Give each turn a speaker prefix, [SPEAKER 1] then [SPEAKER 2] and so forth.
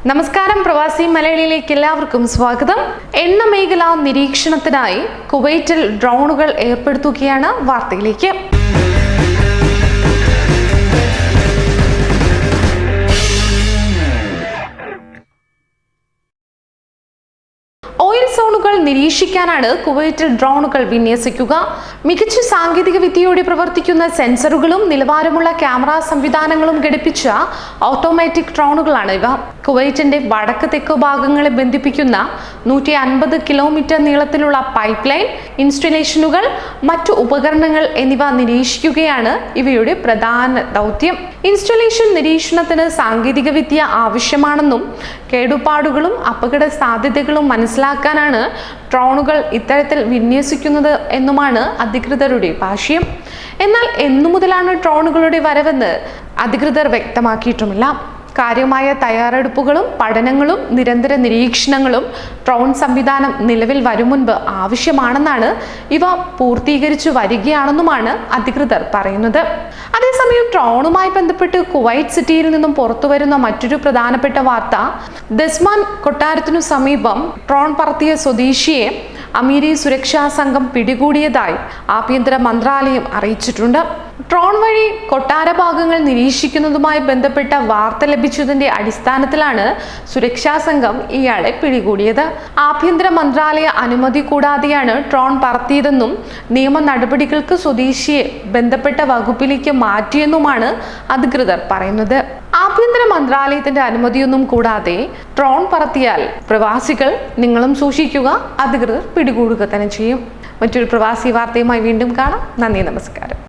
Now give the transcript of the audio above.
[SPEAKER 1] നമസ്കാരം, പ്രവാസി മലയാളിയിലേക്ക് എല്ലാവർക്കും സ്വാഗതം. എണ്ണ മേഖല നിരീക്ഷണത്തിനായി കുവൈറ്റിൽ ഡ്രോണുകൾ ഏർപ്പെടുത്തുകയാണ്. വാർത്തയിലേക്ക്. ഓയിൽ സോണുകൾ നിരീക്ഷിക്കാനാണ് കുവൈറ്റിൽ ഡ്രോണുകൾ വിന്യസിക്കുക. മികച്ച സാങ്കേതിക വിദ്യയോടെ പ്രവർത്തിക്കുന്ന സെൻസറുകളും നിലവാരമുള്ള ക്യാമറ സംവിധാനങ്ങളും ഘടിപ്പിച്ച ഓട്ടോമാറ്റിക് ഡ്രോണുകളാണ് ഇവ. കുവൈറ്റിന്റെ വടക്ക് തെക്ക് ഭാഗങ്ങളെ ബന്ധിപ്പിക്കുന്ന 150 കിലോമീറ്റർ നീളത്തിലുള്ള പൈപ്പ് ലൈൻ, ഇൻസ്റ്റലേഷനുകൾ, മറ്റു ഉപകരണങ്ങൾ എന്നിവ നിരീക്ഷിക്കുകയാണ് ഇവയുടെ പ്രധാന ദൗത്യം. ഇൻസ്റ്റലേഷൻ നിരീക്ഷണത്തിന് സാങ്കേതിക വിദ്യ ആവശ്യമാണെന്നും കേടുപാടുകളും അപകട സാധ്യതകളും മനസ്സിലാക്കാനാണ് ഡ്രോണുകൾ ഇത്തരത്തിൽ വിന്യസിക്കുന്നത് എന്നുമാണ് അധികൃതരുടെ ഭാഷ്യം. എന്നാൽ എന്നു മുതലാണ് ഡ്രോണുകളുടെ വരവെന്ന് അധികൃതർ വ്യക്തമാക്കിയിട്ടുമില്ല. കാര്യമായ തയ്യാറെടുപ്പുകളും പഠനങ്ങളും നിരന്തര നിരീക്ഷണങ്ങളും ഡ്രോൺ സംവിധാനം നിലവിൽ വരും മുൻപ് ആവശ്യമാണെന്നാണ് ഇവ പൂർത്തീകരിച്ചു വരികയാണെന്നുമാണ് അധികൃതർ പറയുന്നത്. അതേസമയം ഡ്രോണുമായി ബന്ധപ്പെട്ട് കുവൈറ്റ് സിറ്റിയിൽ നിന്നും പുറത്തുവരുന്ന മറ്റൊരു പ്രധാനപ്പെട്ട വാർത്ത, ദസ്മാൻ കൊട്ടാരത്തിനു സമീപം ഡ്രോൺ പറത്തിയ സ്വദേശിയെ അമീരി സുരക്ഷാ സംഘം പിടികൂടിയതായി ആഭ്യന്തര മന്ത്രാലയം അറിയിച്ചിട്ടുണ്ട്. ഡ്രോൺ വഴി കൊട്ടാര ഭാഗങ്ങൾ നിരീക്ഷിക്കുന്നതുമായി ബന്ധപ്പെട്ട വാർത്ത ലഭിച്ചതിന്റെ അടിസ്ഥാനത്തിലാണ് സുരക്ഷാ സംഘം ഇയാളെ പിടികൂടിയത്. ആഭ്യന്തര മന്ത്രാലയ അനുമതി കൂടാതെയാണ് ഡ്രോൺ പറത്തിയതെന്നും നിയമ നടപടികൾക്ക് സ്വദേശിയെ ബന്ധപ്പെട്ട വകുപ്പിലേക്ക് മാറ്റിയെന്നുമാണ് അധികൃതർ പറയുന്നത്. ആഭ്യന്തര മന്ത്രാലയത്തിന്റെ അനുമതിയൊന്നും കൂടാതെ ഡ്രോൺ പറത്തിയാൽ പ്രവാസികൾ നിങ്ങളും സൂക്ഷിക്കുക, അധികൃതർ പിടികൂടുക തന്നെ ചെയ്യും. മറ്റൊരു പ്രവാസി വാർത്തയുമായി വീണ്ടും കാണാം. നന്ദി, നമസ്കാരം.